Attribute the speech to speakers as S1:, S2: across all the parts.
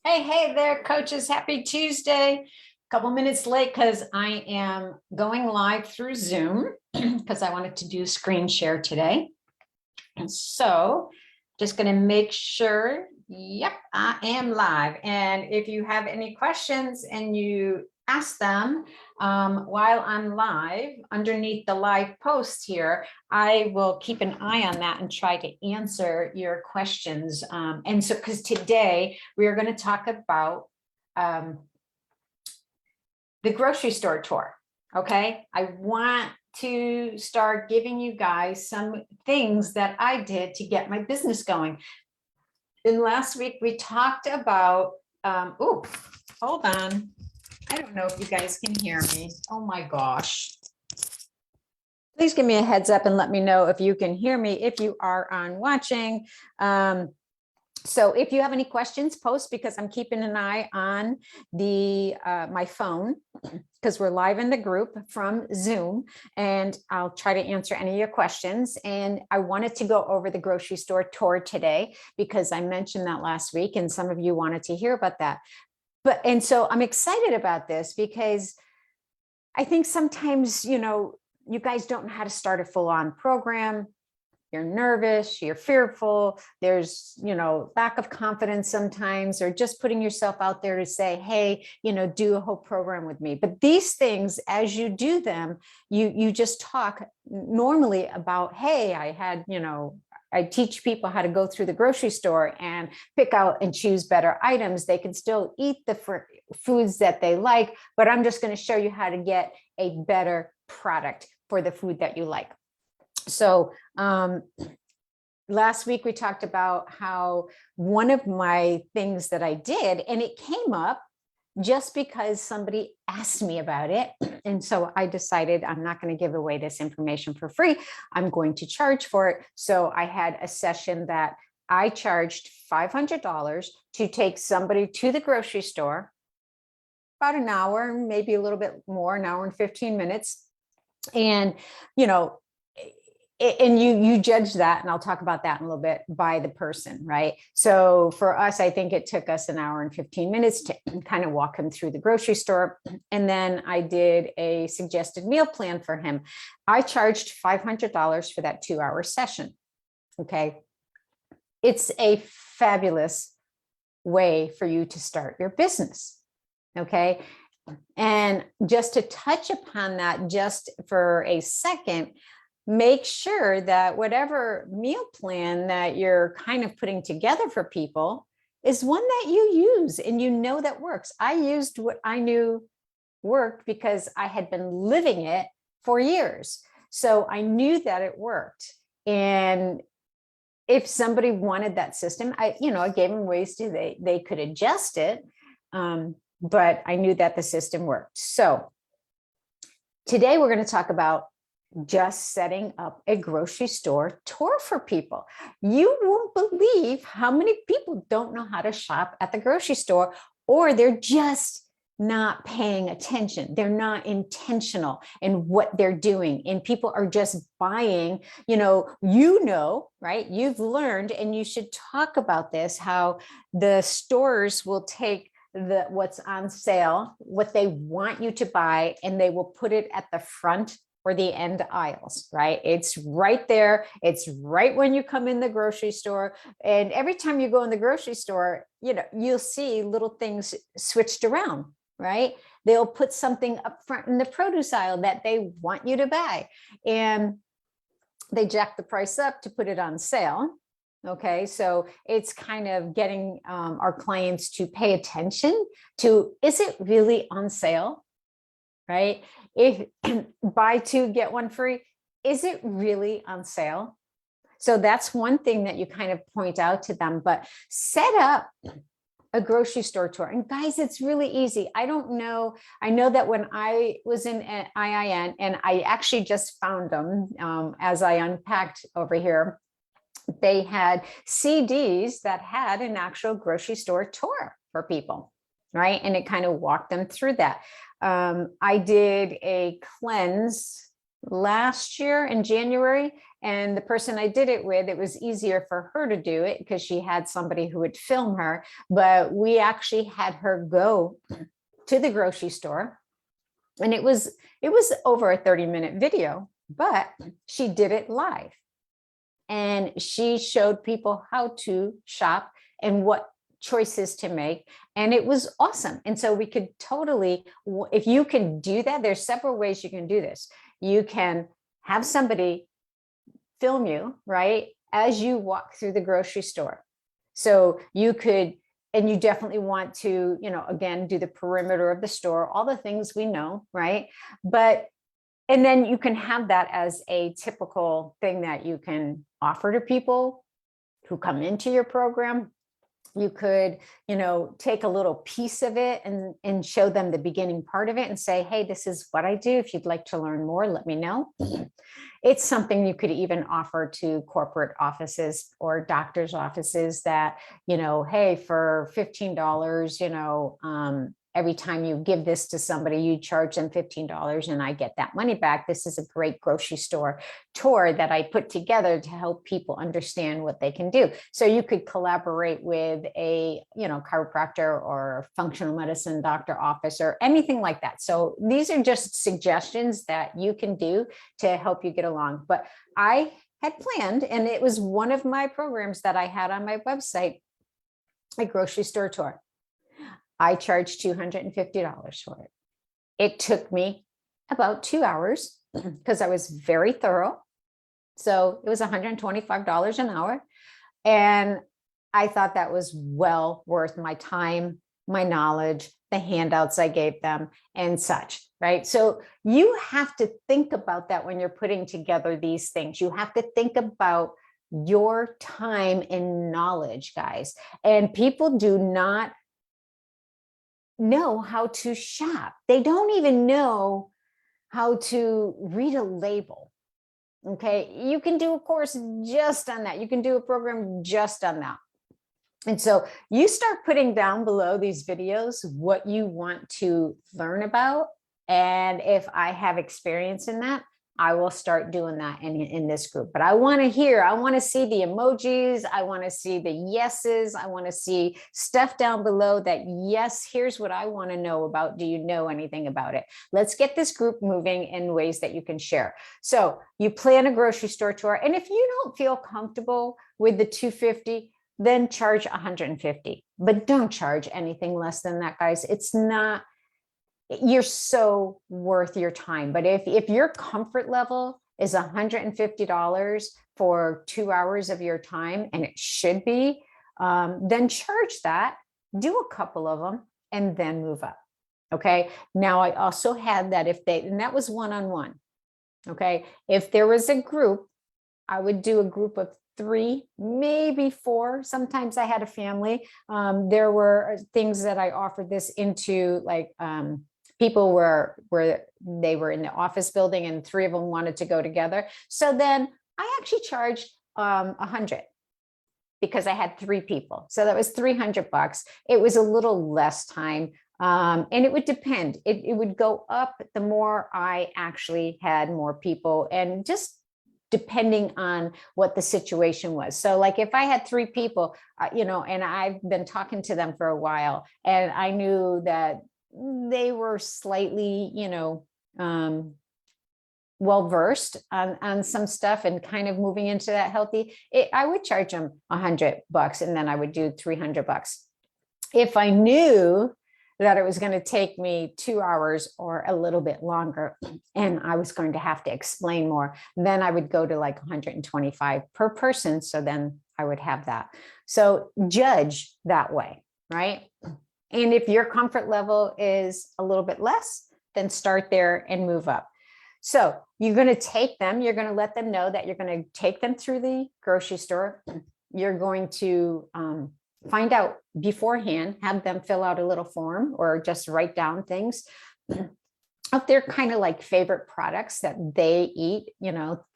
S1: Hey there, coaches. Happy Tuesday. Couple minutes late because I am going live through Zoom because I wanted to do a screen share today. And so just going to make sure, yep, I am live. And if you have any questions and you ask them while I'm live underneath the live post here, I will keep an eye on that and try to answer your questions. And so, because today we are going to talk about the grocery store tour. Okay, I want to start giving you guys some things that I did to get my business going. And last week we talked about, oh, hold on. I don't know if you guys can hear me. Oh my gosh. Please give me a heads up and let me know if you can hear me, if you are on watching. So if you have any questions, post, because I'm keeping an eye on the my phone because we're live in the group from Zoom, and I'll try to answer any of your questions. And I wanted to go over the grocery store tour today because I mentioned that last week and some of you wanted to hear about that. And so I'm excited about this because I think sometimes, you guys don't know how to start a full-on program. You're nervous, you're fearful, there's, lack of confidence sometimes, or just putting yourself out there to say, hey, do a whole program with me. But these things, as you do them, you just talk normally about, hey, I teach people how to go through the grocery store and pick out and choose better items. They can still eat the foods that they like, but I'm just going to show you how to get a better product for the food that you like. So last week we talked about how one of my things that I did, and it came up just because somebody asked me about it. And so I decided I'm not going to give away this information for free. I'm going to charge for it. So I had a session that I charged $500 to take somebody to the grocery store, about an hour, maybe a little bit more, an hour and 15 minutes. And, and you judge that, and I'll talk about that in a little bit, by the person, right? So for us, I think it took us an hour and 15 minutes to kind of walk him through the grocery store. And then I did a suggested meal plan for him. I charged $500 for that 2-hour session. Okay. It's a fabulous way for you to start your business. Okay. And just to touch upon that just for a second, make sure that whatever meal plan that you're kind of putting together for people is one that you use and that works. I used what I knew worked because I had been living it for years. So I knew that it worked. And if somebody wanted that system, I gave them ways they could adjust it. But I knew that the system worked. So today we're going to talk about just setting up a grocery store tour for people. You won't believe how many people don't know how to shop at the grocery store, or they're just not paying attention. They're not intentional in what they're doing. And people are just buying, right? You've learned, and you should talk about this, how the stores will take what's on sale, what they want you to buy, and they will put it at the front or the end aisles, right? It's right there. It's right when you come in the grocery store. And every time you go in the grocery store, you'll see little things switched around, right? They'll put something up front in the produce aisle that they want you to buy. And they jack the price up to put it on sale. Okay, so it's kind of getting our clients to pay attention to, is it really on sale? Right? If buy two, get one free, is it really on sale? So that's one thing that you kind of point out to them. But set up a grocery store tour. And guys, it's really easy. I don't know. I know that when I was in IIN, and I actually just found them as I unpacked over here, they had CDs that had an actual grocery store tour for people, right? And it kind of walked them through that. I did a cleanse last year in January. And the person I did it with, it was easier for her to do it because she had somebody who would film her. But we actually had her go to the grocery store. And it was over a 30-minute video, but she did it live. And she showed people how to shop and what choices to make. And it was awesome. And so we could totally, if you can do that, there's several ways you can do this. You can have somebody film you, right, as you walk through the grocery store. So you could, and you definitely want to, again, do the perimeter of the store, all the things we know, right? But, and then you can have that as a typical thing that you can offer to people who come into your program. You could, take a little piece of it and show them the beginning part of it and say, hey, this is what I do. If you'd like to learn more, let me know. It's something you could even offer to corporate offices or doctors' offices that, hey, for $15, every time you give this to somebody, you charge them $15 and I get that money back. This is a great grocery store tour that I put together to help people understand what they can do. So you could collaborate with a, chiropractor or functional medicine doctor office or anything like that. So these are just suggestions that you can do to help you get along. But I had planned, and it was one of my programs that I had on my website, a grocery store tour. I charged $250 for it. It took me about 2 hours because I was very thorough. So it was $125 an hour. And I thought that was well worth my time, my knowledge, the handouts I gave them and such, right? So you have to think about that when you're putting together these things. You have to think about your time and knowledge, guys. And people do not know how to shop. They don't even know how to read a label. Okay, you can do a course just on that. You can do a program just on that. And so you start putting down below these videos what you want to learn about. And if I have experience in that, I will start doing that in this group. But I want to see the emojis. I want to see the yeses. I want to see stuff down below that, yes, here's what I want to know about. Do you know anything about it? Let's get this group moving in ways that you can share. So you plan a grocery store tour. And if you don't feel comfortable with the $250, then charge $150. But don't charge anything less than that, guys. It's not, you're so worth your time. But if your comfort level is $150 for 2 hours of your time, and it should be, then charge that, do a couple of them, and then move up. Okay. Now I also had that and that was one-on-one. Okay. If there was a group, I would do a group of 3, maybe 4. Sometimes I had a family. There were things that I offered this into, like, people where they were in the office building and 3 of them wanted to go together. So then I actually charged $100 because I had 3 people. So that was $300. It was a little less time. And it would depend. It would go up the more I actually had more people, and just depending on what the situation was. So like if I had 3 people, and I've been talking to them for a while, and I knew that they were slightly, well-versed on some stuff and kind of moving into that healthy, I would charge them $100 and then I would do $300. If I knew that it was going to take me 2 hours or a little bit longer, and I was going to have to explain more, then I would go to like $125 per person. So then I would have that. So judge that way, right? And if your comfort level is a little bit less, then start there and move up. So you're going to take them, you're going to let them know that you're going to take them through the grocery store. You're going to find out beforehand, have them fill out a little form or just write down things. If they're kind of like favorite products that they eat,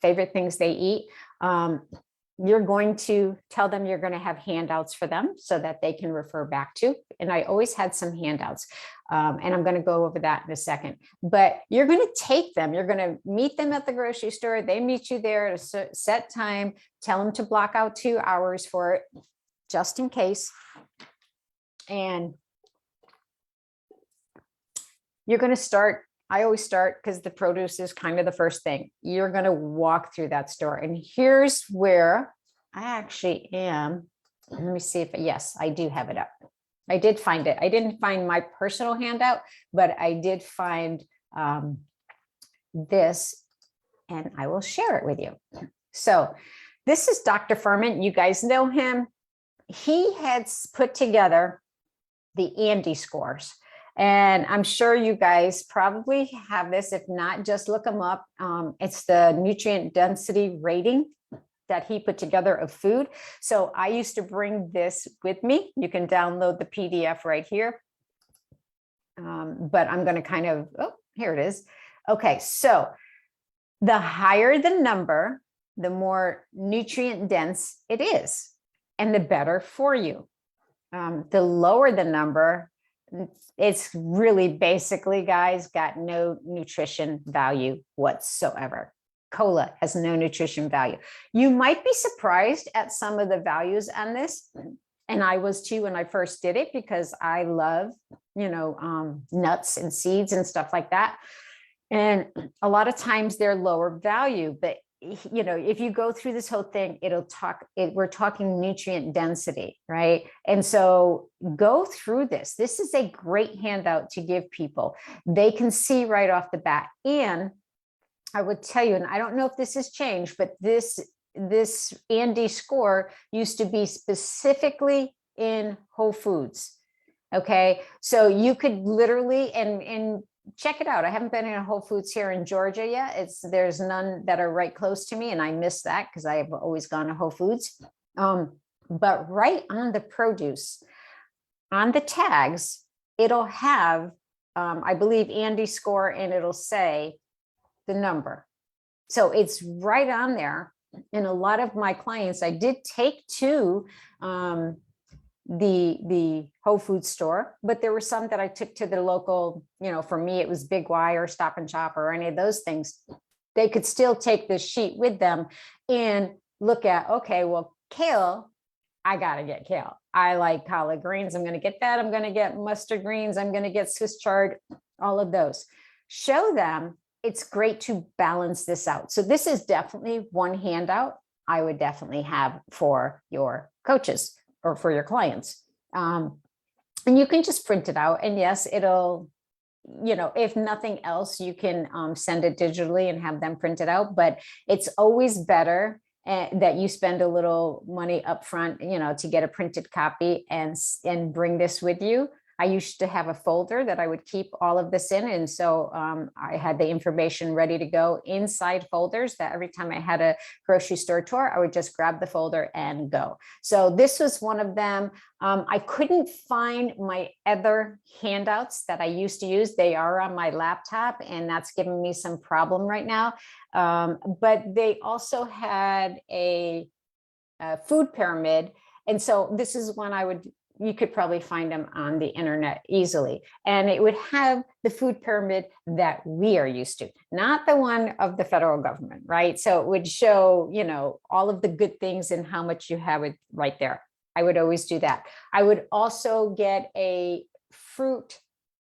S1: favorite things they eat, you're going to tell them you're going to have handouts for them so that they can refer back to. And I always had some handouts. And I'm going to go over that in a second. But you're going to take them, you're going to meet them at the grocery store. They meet you there at a set time, tell them to block out 2 hours for it, just in case. And you're going to start. I always start, because the produce is kind of the first thing. You're going to walk through that store. And here's where I actually am. Let me see if, yes, I do have it up. I did find it. I didn't find my personal handout, but I did find this, and I will share it with you. So this is Dr. Furman. You guys know him. He had put together the Andy scores. And I'm sure you guys probably have this. If not, just look them up. It's the nutrient density rating that he put together of food. So I used to bring this with me. You can download the PDF right here. But I'm going to kind of, oh, here it is. Okay, so the higher the number, the more nutrient dense it is, and the better for you. The lower the number, it's really basically, guys, got no nutrition value whatsoever. Cola has no nutrition value. You might be surprised at some of the values on this. And I was too when I first did it, because I love, nuts and seeds and stuff like that. And a lot of times they're lower value, but if you go through this whole thing, we're talking nutrient density, right? And so go through this. This is a great handout to give people. They can see right off the bat. And I would tell you, and I don't know if this has changed, but this Andy score used to be specifically in Whole Foods. Okay. So you could literally, and check it out. I haven't been in a Whole Foods here in Georgia yet. There's none that are right close to me, and I miss that because I have always gone to Whole Foods. But right on the produce, on the tags, it'll have, I believe, Andy score, and it'll say the number. So it's right on there. And a lot of my clients, I did take to the Whole Foods store, but there were some that I took to the local, for me, it was Big Y or Stop and Shop or any of those things. They could still take this sheet with them and look at, okay, well, kale, I got to get kale. I like collard greens. I'm going to get that. I'm going to get mustard greens. I'm going to get Swiss chard, all of those. Show them it's great to balance this out. So this is definitely one handout I would definitely have for your coaches or for your clients. And you can just print it out. And yes, it'll, if nothing else, you can send it digitally and have them print it out. But it's always better that you spend a little money up front, to get a printed copy and bring this with you. I used to have a folder that I would keep all of this in. And so I had the information ready to go inside folders that every time I had a grocery store tour, I would just grab the folder and go. So this was one of them. I couldn't find my other handouts that I used to use. They are on my laptop, and that's giving me some problem right now. But they also had a food pyramid. And so this is one you could probably find them on the internet easily. And it would have the food pyramid that we are used to, not the one of the federal government, right? So it would show, all of the good things and how much you have it right there. I would always do that. I would also get a fruit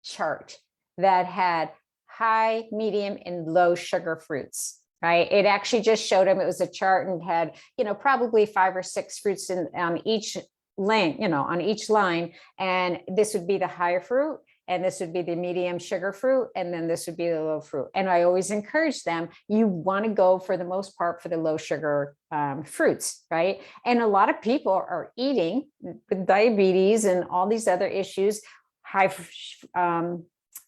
S1: chart that had high, medium, and low sugar fruits. Right. It actually just showed them, it was a chart and had, probably 5 or 6 fruits in each lane, on each line. And this would be the higher fruit, and this would be the medium sugar fruit, and then this would be the low fruit. And I always encourage them, you want to go for the most part for the low sugar fruits, right? And a lot of people are eating with diabetes and all these other issues, high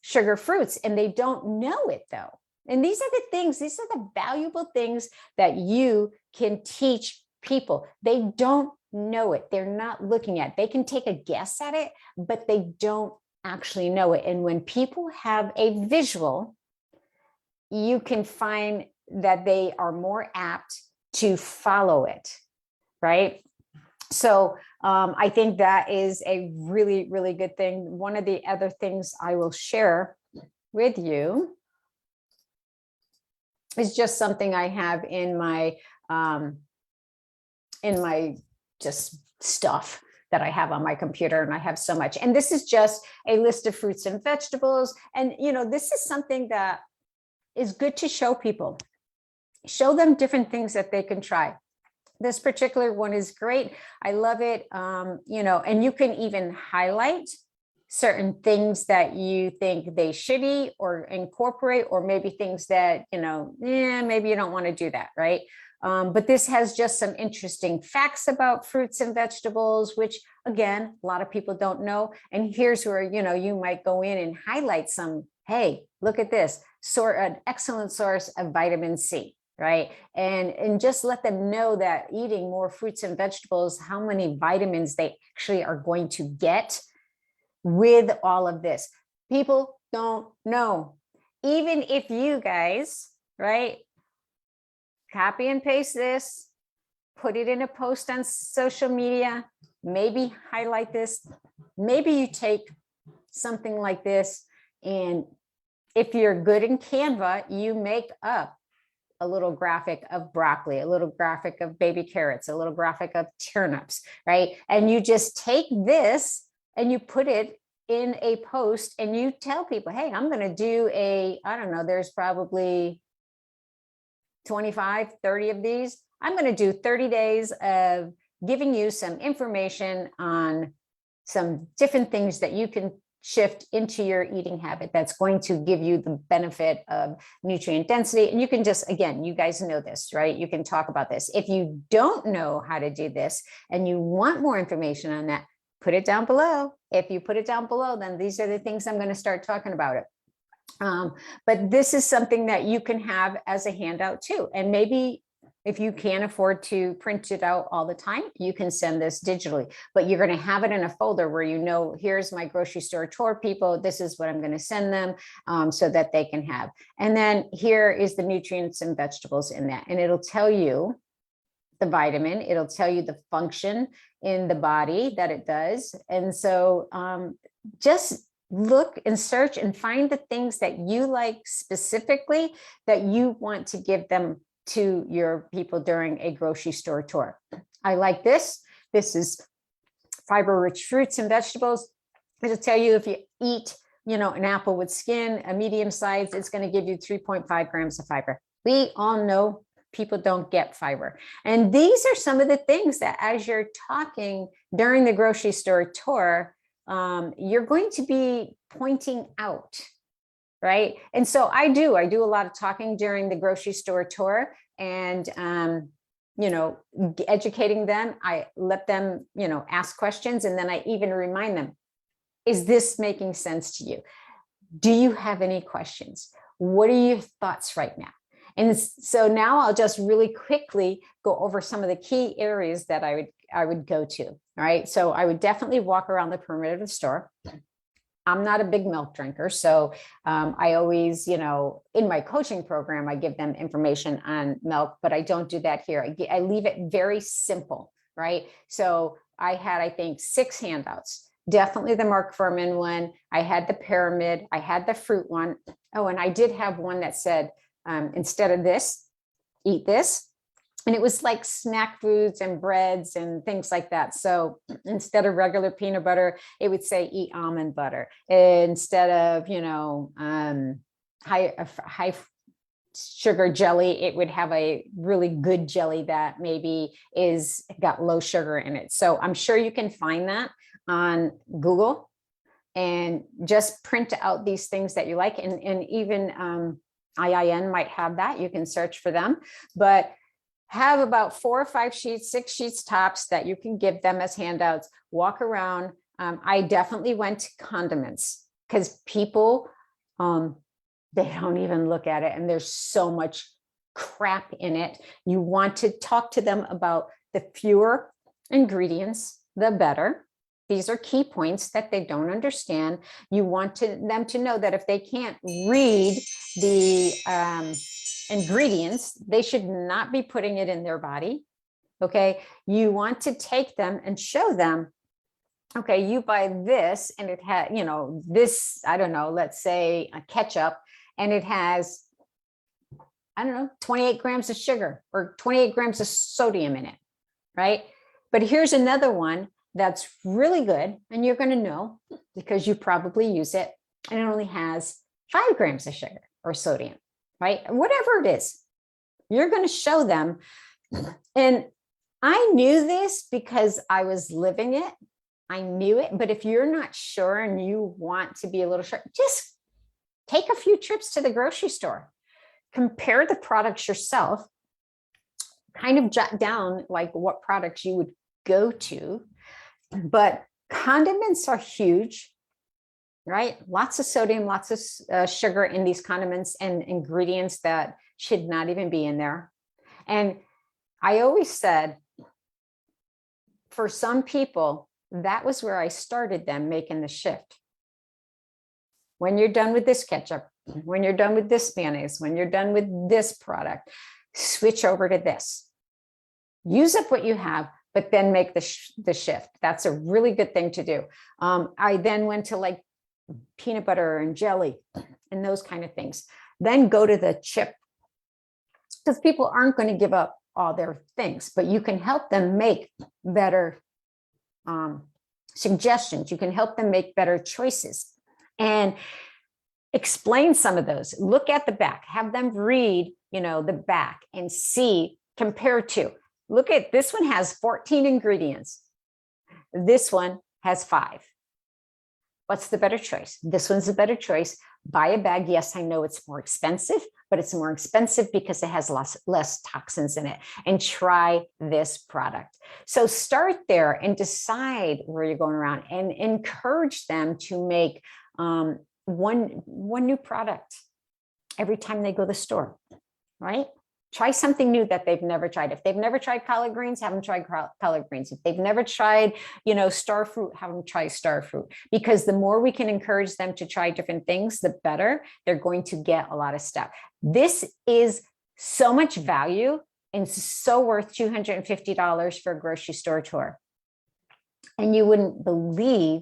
S1: sugar fruits, and they don't know it though. And these are the valuable things that you can teach people. They don't know it. They're not looking at it. They can take a guess at it, but they don't actually know it. And when people have a visual, you can find that they are more apt to follow it. right? So I think that is a really, really good thing. One of the other things I will share with you is just something I have in my just stuff that I have on my computer, and I have so much. And this is just a list of fruits and vegetables. And, you know, this is something that is good to show people. Show them different things that they can try. This particular one is great. I love it. You know, and you can even highlight certain things that you think they should eat or incorporate, or maybe things that, you know, maybe you don't want to do that, right? But this has just some interesting facts about fruits and vegetables, which again, a lot of people don't know. And here's where, you know, you might go in and highlight some, hey, look at this, an excellent source of vitamin C, right? And just let them know that eating more fruits and vegetables, how many vitamins they actually are going to get with all of this. People don't know. Even if you guys, right, copy and paste this, put it in a post on social media, maybe highlight this, maybe you take something like this, and if you're good in Canva, you make up a little graphic of broccoli, a little graphic of baby carrots, a little graphic of turnips, right? And you just take this and you put it in a post and you tell people, hey, I'm going to do I don't know, there's probably 25, 30 of these. I'm going to do 30 days of giving you some information on some different things that you can shift into your eating habit that's going to give you the benefit of nutrient density. And you can just, again, you guys know this, right? You can talk about this. If you don't know how to do this and you want more information on that, put it down below. If you put it down below, then these are the things I'm going to start talking about it. But this is something that you can have as a handout too. And maybe if you can't afford to print it out all the time, you can send this digitally, but you're going to have it in a folder where, you know, here's my grocery store tour people. This is what I'm going to send them so that they can have. And then here is the nutrients and vegetables in that. And it'll tell you the vitamin, it'll tell you the function in the body that it does. And so just look and search and find the things that you like specifically that you want to give them to your people during a grocery store tour. I like this. This is fiber-rich fruits and vegetables. It'll tell you if you eat, you know, an apple with skin, a medium size, it's going to give you 3.5 grams of fiber. We all know people don't get fiber. And these are some of the things that as you're talking during the grocery store tour, you're going to be pointing out, right? And so I do a lot of talking during the grocery store tour and, you know, educating them. I let them, you know, ask questions. And then I even remind them, is this making sense to you? Do you have any questions? What are your thoughts right now? And so now I'll just really quickly go over some of the key areas that I would go to. All right. So I would definitely walk around the perimeter of the store. I'm not a big milk drinker. So I always, you know, in my coaching program, I give them information on milk, but I don't do that here. I leave it very simple. Right. So I had, I think, 6 handouts. Definitely the Mark Furman one. I had the pyramid. I had the fruit one. Oh, and I did have one that said, instead of this, eat this. And it was like snack foods and breads and things like that. So instead of regular peanut butter, it would say eat almond butter. Instead of, you know, high sugar jelly, it would have a really good jelly that maybe got low sugar in it. So I'm sure you can find that on Google and just print out these things that you like. And even IIN might have that. You can search for them, but have about 4 or 5 sheets, 6 sheets tops that you can give them as handouts. Walk around. I definitely went to Condiments because people, they don't even look at it. And there's so much crap in it. You want to talk to them about the fewer ingredients, the better. These are key points that they don't understand. You want them to know that if they can't read the ingredients, they should not be putting it in their body. Okay. You want to take them and show them, okay, you buy this and it had, this, I don't know, let's say a ketchup, and it has, I don't know, 28 grams of sugar or 28 grams of sodium in it, right? But here's another one that's really good, and you're going to know because you probably use it, and it only has 5 grams of sugar or sodium, right? Whatever it is, you're going to show them. And I knew this because I was living it. I knew it. But if you're not sure and you want to be a little sure, just take a few trips to the grocery store, compare the products yourself, kind of jot down like what products you would go to. But condiments are huge, right? Lots of sodium, lots of sugar in these condiments and ingredients that should not even be in there. And I always said, for some people, that was where I started them making the shift. When you're done with this ketchup, when you're done with this mayonnaise, when you're done with this product, switch over to this. Use up what you have, but then make the shift. That's a really good thing to do. I then went to like peanut butter and jelly and those kind of things. Then go to the chip, because people aren't going to give up all their things, but you can help them make better suggestions. You can help them make better choices and explain some of those. Look at the back, have them read, the back and see, compare to. Look at this one has 14 ingredients. This one has 5. What's the better choice? This one's a better choice. Buy a bag. Yes, I know it's more expensive, but it's more expensive because it has less toxins in it. And try this product. So start there and decide where you're going around, and encourage them to make one new product every time they go to the store, right? Try something new that they've never tried. If they've never tried collard greens, have them try collard greens. If they've never tried, star fruit, have them try star fruit. Because the more we can encourage them to try different things, the better they're going to get a lot of stuff. This is so much value and so worth $250 for a grocery store tour. And you wouldn't believe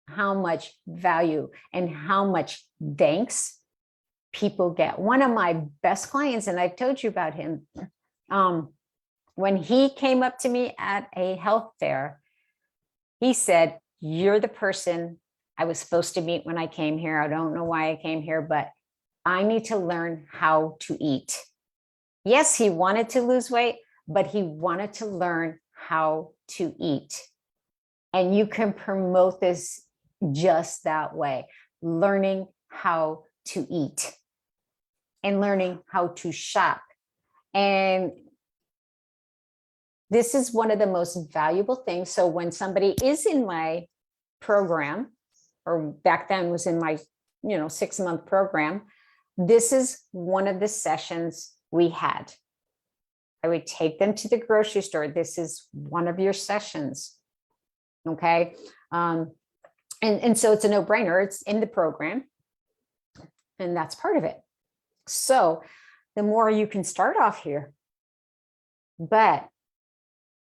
S1: how much value and how much thanks people get. One of my best clients, and I've told you about him, when he came up to me at a health fair, he said, "You're the person I was supposed to meet when I came here. I don't know why I came here, but I need to learn how to eat." Yes, he wanted to lose weight, but he wanted to learn how to eat. And you can promote this just that way, learning how to eat and learning how to shop. And this is one of the most valuable things. So when somebody is in my program, or back then was in my 6-month program, this is one of the sessions we had. I would take them to the grocery store. This is one of your sessions. Okay. And so it's a no-brainer. It's in the program, and that's part of it. So the more you can start off here, but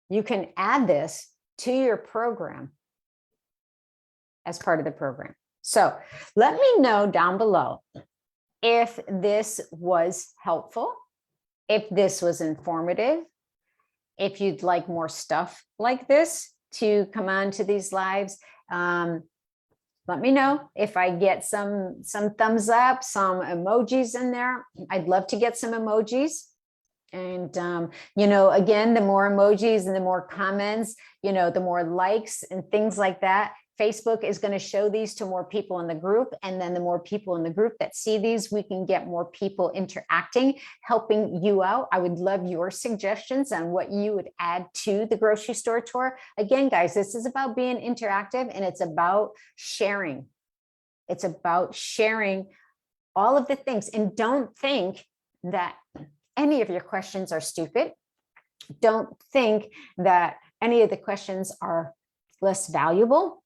S1: you can add this to your program as part of the program. So let me know down below if this was helpful, if this was informative, if you'd like more stuff like this to come on to these lives. Let me know if I get some thumbs up, some emojis in there. I'd love to get some emojis. And, again, the more emojis and the more comments, the more likes and things like that. Facebook is going to show these to more people in the group. And then the more people in the group that see these, we can get more people interacting, helping you out. I would love your suggestions on what you would add to the grocery store tour. Again, guys, this is about being interactive, and it's about sharing. It's about sharing all of the things. And don't think that any of your questions are stupid. Don't think that any of the questions are less valuable.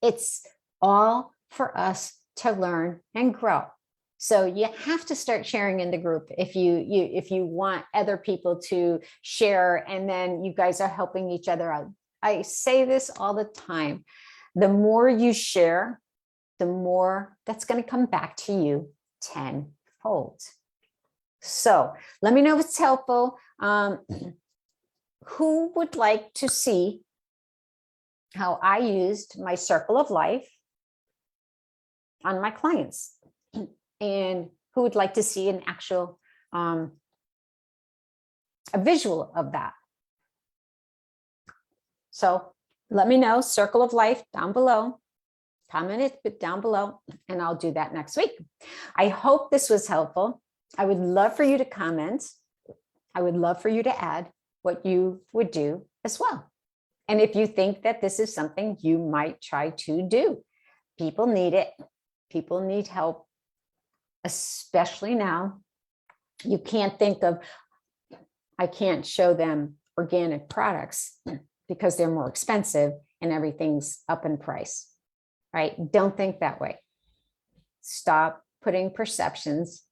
S1: It's all for us to learn and grow. So you have to start sharing in the group if you want other people to share, and then you guys are helping each other out. I say this all the time. The more you share, the more that's going to come back to you tenfold. So let me know if it's helpful. Who would like to see how I used my circle of life on my clients? And who would like to see an actual, a visual of that? So let me know, circle of life down below, comment it down below, and I'll do that next week. I hope this was helpful. I would love for you to comment. I would love for you to add what you would do as well. And if you think that this is something you might try to do, people need it. People need help, especially now. You can't think of, I can't show them organic products because they're more expensive and everything's up in price, right? Don't think that way. Stop putting perceptions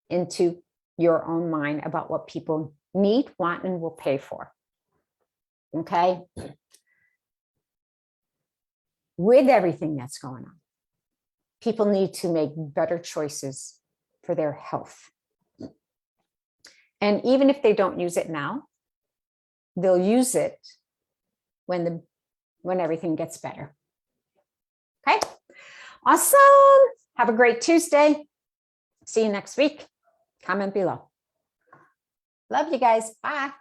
S1: into your own mind about what people need, want, and will pay for. Okay? With everything that's going on, people need to make better choices for their health. And even if they don't use it now, they'll use it when everything gets better. Okay? Awesome. Have a great Tuesday. See you next week. Comment below. Love you guys. Bye.